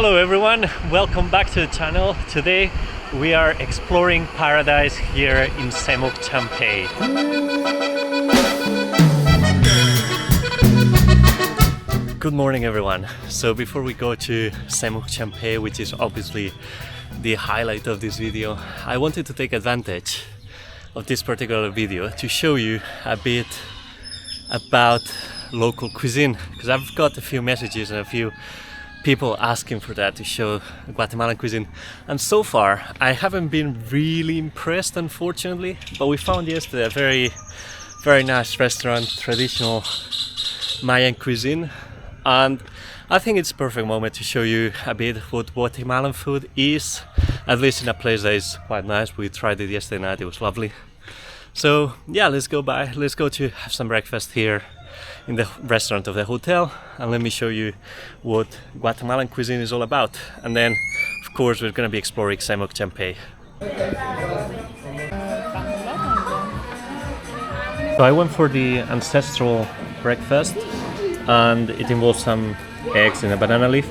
Hello everyone, welcome back to the channel. Today we are exploring paradise here in Semuc Champey. Good morning everyone. So before we go to Semuc Champey, which is obviously the highlight of this video, I wanted to take advantage of this particular video to show you a bit about local cuisine, because I've got a few messages and a few people asking for that, to show Guatemalan cuisine, and so far I haven't been really impressed, unfortunately. But we found yesterday a very nice restaurant, traditional Mayan cuisine, and I think it's a perfect moment to show you a bit what Guatemalan food is, at least in a place that is quite nice. We tried it yesterday night, it was lovely. So yeah, let's go to have some breakfast here in the restaurant of the hotel, and let me show you what Guatemalan cuisine is all about. And then of course we're going to be exploring Semuc Champey. So I went for the ancestral breakfast, and it involves some eggs in a banana leaf.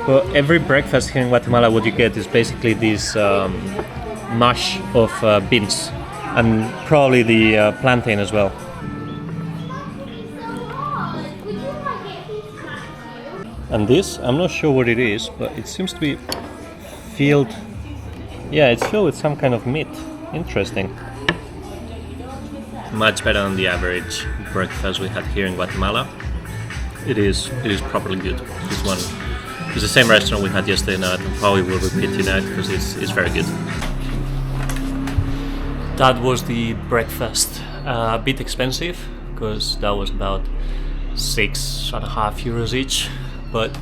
But every breakfast here in Guatemala, what you get is basically this mash of beans, and probably the plantain as well. And this, I'm not sure what it is, but it seems to be filled. Yeah, it's filled with some kind of meat. Interesting. Much better than the average breakfast we had here in Guatemala. It is properly good. This one is the same restaurant we had yesterday night, and probably will repeat tonight because it's very good. That was the breakfast. A bit expensive because that was about €6.50 each, but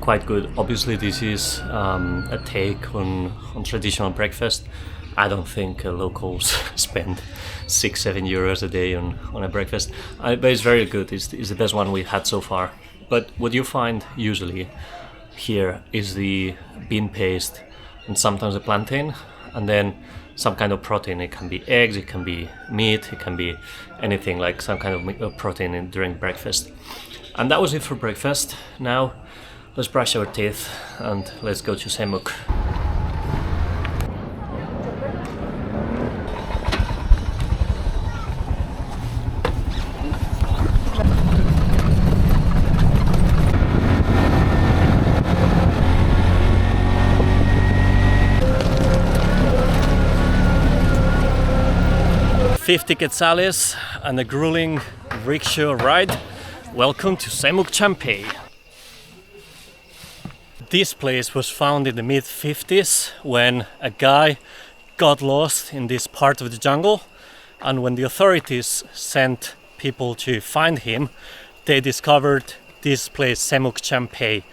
quite good. Obviously this is a take on traditional breakfast. I don't think locals spend €6-7 a day on a breakfast, but it's very good. It's the best one we've had so far. But what you find usually here is the bean paste and sometimes the plantain, and then some kind of protein. It can be eggs, it can be meat, it can be anything, like some kind of protein during breakfast. And that was it for breakfast. Now let's brush our teeth and let's go to Semuc. $50 quetzales and a grueling rickshaw ride. Welcome to Semuc Champey. This place was found in the mid-50s when a guy got lost in this part of the jungle, and when the authorities sent people to find him, they discovered this place, Semuc Champey,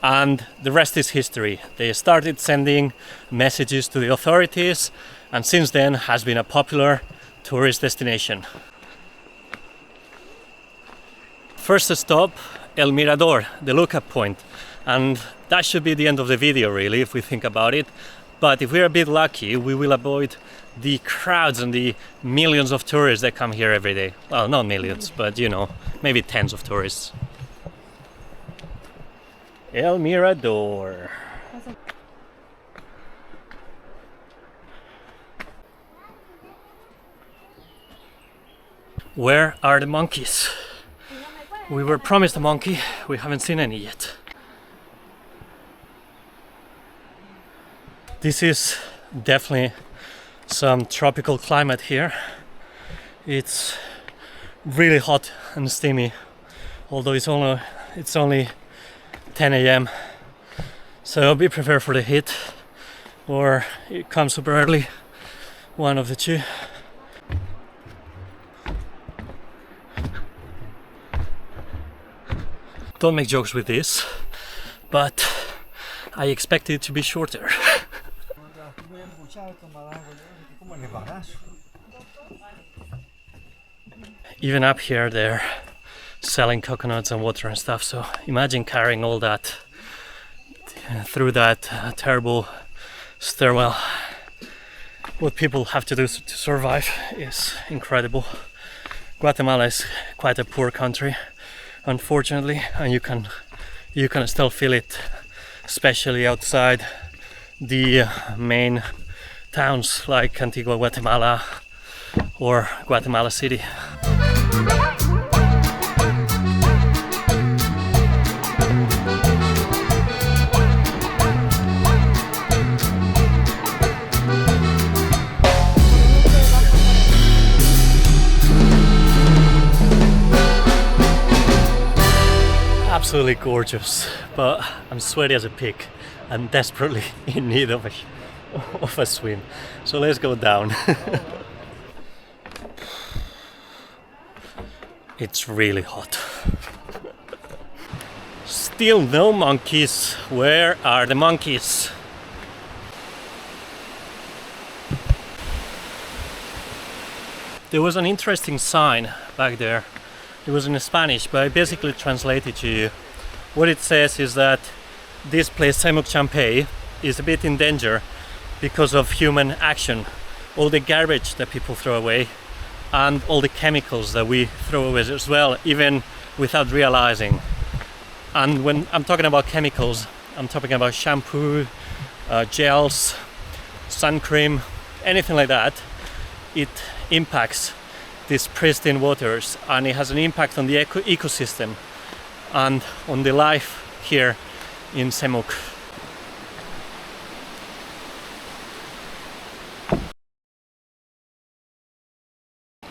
and the rest is history. They started sending messages to the authorities, and since then has been a popular tourist destination. First stop, El Mirador, the lookup point, and that should be the end of the video really, if we think about it. But if we're a bit lucky, we will avoid the crowds and the millions of tourists that come here every day. Well, not millions, but you know, maybe tens of tourists. El Mirador. Where are the monkeys? We were promised a monkey, we haven't seen any yet. This is definitely some tropical climate here. It's really hot and steamy, although it's only 10 a.m. So be prepared for the heat, or it comes super early, one of the two. Don't make jokes with this, but I expect it to be shorter. Even up here they're selling coconuts and water and stuff, so imagine carrying all that through that terrible stairwell. What people have to do to survive is incredible. Guatemala is quite a poor country, unfortunately, and you can still feel it especially outside the main towns like Antigua, Guatemala or Guatemala City. Absolutely gorgeous, but I'm sweaty as a pig and desperately in need of a swim. So let's go down. It's really hot. Still no monkeys. Where are the monkeys? There was an interesting sign back there. It was in Spanish, but I basically translated to you. What it says is that this place, Semuc Champey, is a bit in danger because of human action. All the garbage that people throw away and all the chemicals that we throw away as well, even without realizing. And when I'm talking about chemicals, I'm talking about shampoo, gels, sun cream, anything like that. It impacts these pristine waters, and it has an impact on the ecosystem and on the life here in Semuc.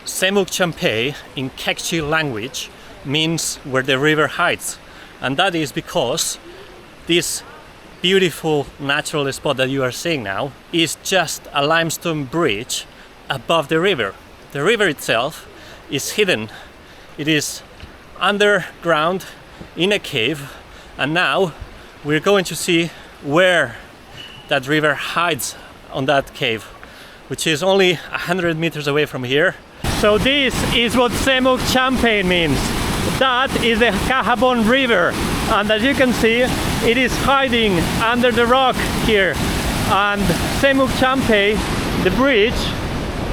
Semuc Champey in Quechua language means where the river hides, and that is because this beautiful natural spot that you are seeing now is just a limestone bridge above the river. The river itself is hidden. It is underground in a cave, and now we're going to see where that river hides on that cave, which is only 100 meters away from here. So this is what Semuc Champey means. That is the Cajabon River, and as you can see, it is hiding under the rock here. And Semuc Champey, the bridge,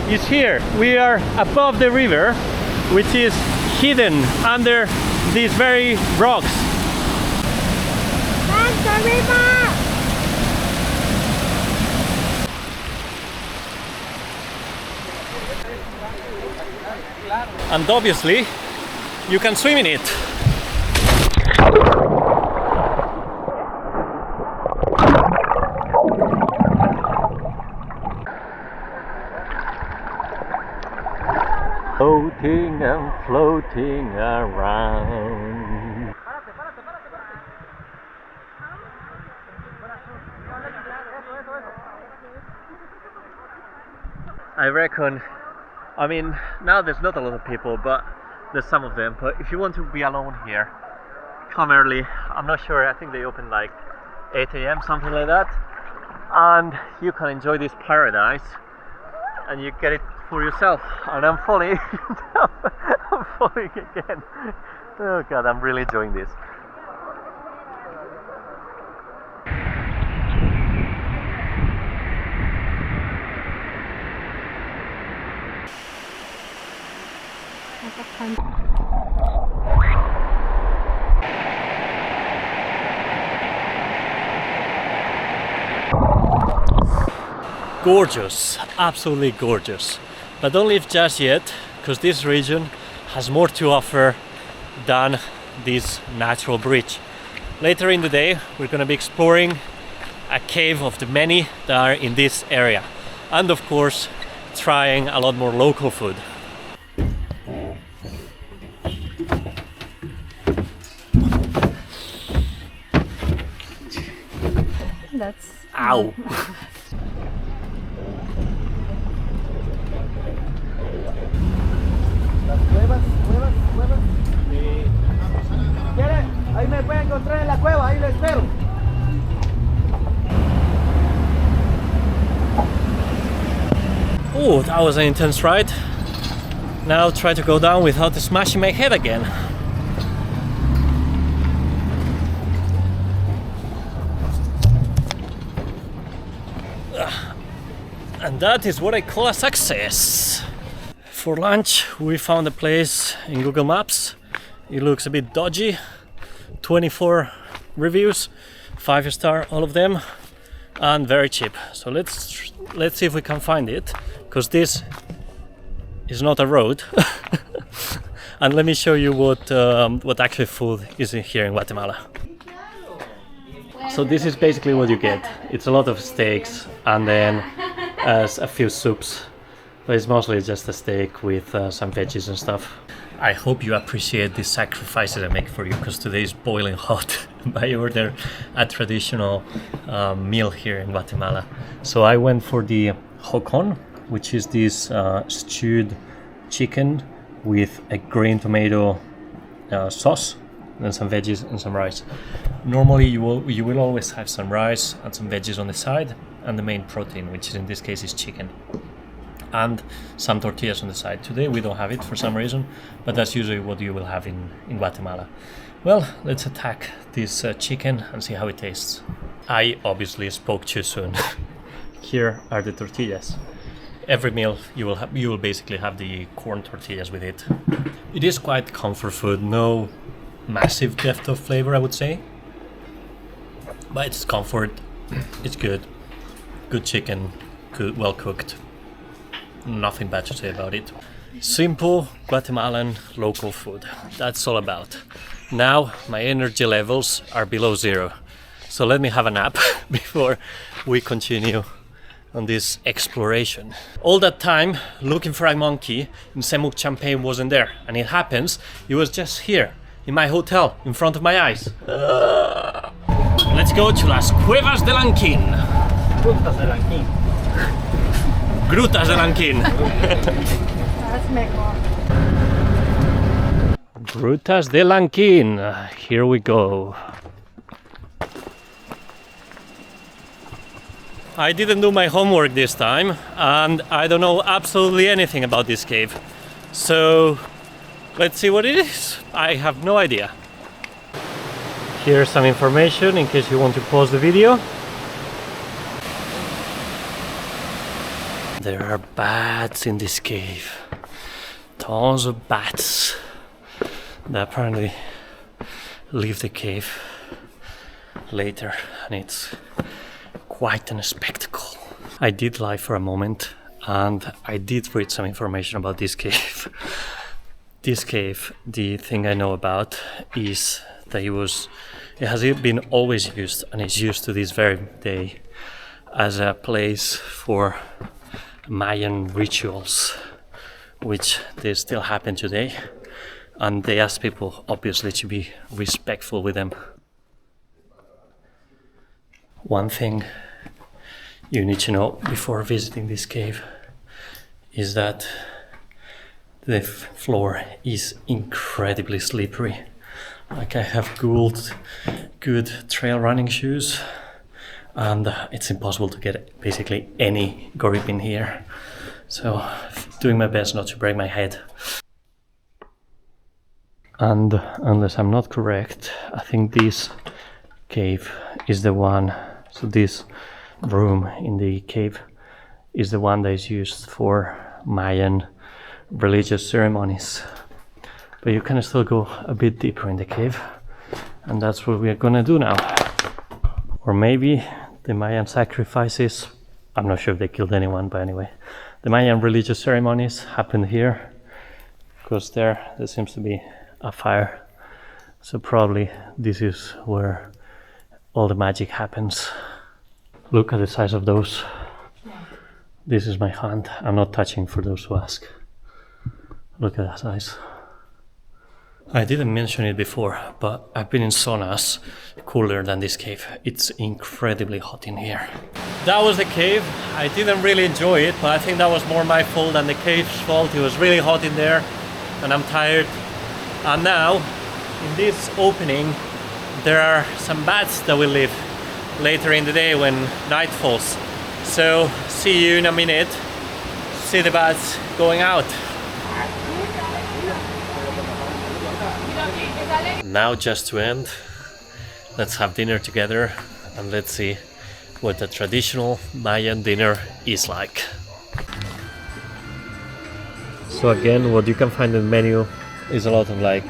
is here. We are above the river, which is hidden under these very rocks. That's the river! And obviously, you can swim in it. Floating and floating around. I reckon, I mean, now there's not a lot of people, but there's some of them. But if you want to be alone here, come early. I'm not sure, I think they open like 8 AM, something like that. And you can enjoy this paradise and you get it for yourself. And I'm falling. I'm falling again. Oh god, I'm really enjoying this. Gorgeous, absolutely gorgeous. But don't leave just yet, because this region has more to offer than this natural bridge. Later in the day, we're going to be exploring a cave of the many that are in this area, and of course trying a lot more local food. That's... Ow! Cuevas. ¿Quiere? Ahí me puede encontrar en la cueva, ahí le espero. Oh, that was an intense ride. Now try to go down without smashing my head again. And that is what I call a success. For lunch, we found a place in Google Maps. It looks a bit dodgy. 24 reviews, 5-star, all of them, and very cheap. So let's see if we can find it, because this is not a road. And let me show you what actually food is in here in Guatemala. So this is basically what you get. It's a lot of steaks and then a few soups, but it's mostly just a steak with some veggies and stuff. I hope you appreciate the sacrifices I make for you, because today is boiling hot. I ordered a traditional meal here in Guatemala. So I went for the hocon, which is this stewed chicken with a green tomato sauce, and some veggies and some rice. Normally you will always have some rice and some veggies on the side, and the main protein, which in this case is chicken, and some tortillas on the side. Today we don't have it for some reason, but that's usually what you will have in Guatemala. Well, let's attack this chicken and see how it tastes. I obviously spoke too soon. Here are the tortillas. Every meal you will basically have the corn tortillas with it. It is quite comfort food, no massive depth of flavor, I would say, but it's comfort. It's good chicken, good, well cooked. Nothing bad to say about it. Simple Guatemalan local food, that's all about. Now my energy levels are below zero, so let me have a nap before we continue on this exploration. All that time looking for a monkey in Semuc Champey wasn't there, and it happens he was just here in my hotel in front of my eyes. Let's go to las cuevas de Lanquín. Grutas de Lanquín. Grutas de Lanquín. Grutas de Lanquín. Here we go. I didn't do my homework this time, and I don't know absolutely anything about this cave. So let's see what it is. I have no idea. Here's some information in case you want to pause the video. There are bats in this cave. Tons of bats that apparently leave the cave later, and it's quite a spectacle. I did lie for a moment, and I did read some information about this cave. This cave, the thing I know about is that it has been always used, and it's used to this very day, as a place for Mayan rituals, which they still happen today, and they ask people obviously to be respectful with them. One thing you need to know before visiting this cave is that the floor is incredibly slippery. Like, I have good trail running shoes, and it's impossible to get basically any grip in here. So doing my best not to break my head. And unless I'm not correct, I think this cave is the one, so this room in the cave is the one that is used for Mayan religious ceremonies. But you can still go a bit deeper in the cave, and that's what we are gonna do now. Or maybe the Mayan sacrifices, I'm not sure if they killed anyone, but anyway, the Mayan religious ceremonies happened here, because there seems to be a fire. So probably this is where all the magic happens. Look at the size of those. This is my hand. I'm not touching, for those who ask. Look at that size. I didn't mention it before, but I've been in saunas cooler than this cave. It's incredibly hot in here. That was the cave. I didn't really enjoy it, but I think that was more my fault than the cave's fault. It was really hot in there, and I'm tired. And now, in this opening, there are some bats that will live later in the day when night falls. So, see you in a minute. See the bats going out. Now, just to end, let's have dinner together, and let's see what the traditional Mayan dinner is like. So again, what you can find in the menu is a lot of like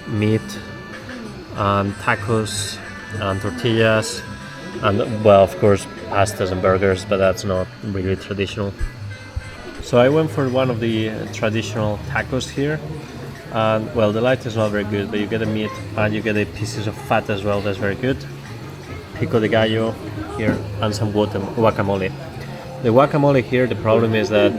meat and tacos, and tortillas, and well, of course, pastas and burgers, but that's not really traditional. So I went for one of the traditional tacos here, and well, the light is not very good, but you get the meat and you get the pieces of fat as well. That's very good. Pico de gallo here and some guacamole. The guacamole here, the problem is that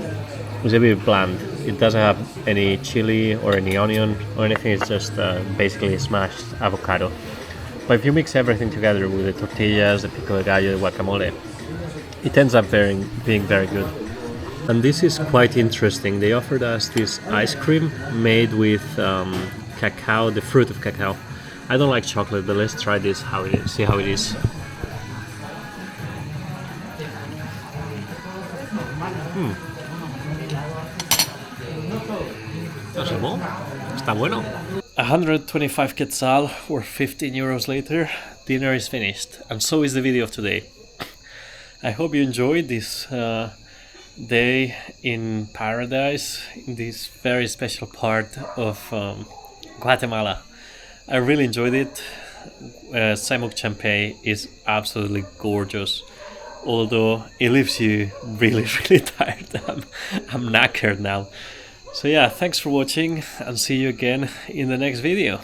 it's a bit bland. It doesn't have any chili or any onion or anything. It's just basically smashed avocado. But if you mix everything together with the tortillas, the pico de gallo, the guacamole, it ends up being very good. And this is quite interesting. They offered us this ice cream made with cacao, the fruit of cacao. I don't like chocolate, but let's try this, see how it is. Está bueno. 125 quetzal or 15 euros later, dinner is finished, and so is the video of today. I hope you enjoyed this day in paradise, in this very special part of Guatemala. I really enjoyed it. Semuc Champey is absolutely gorgeous, although it leaves you really tired. I'm knackered now. So yeah, thanks for watching, and see you again in the next video.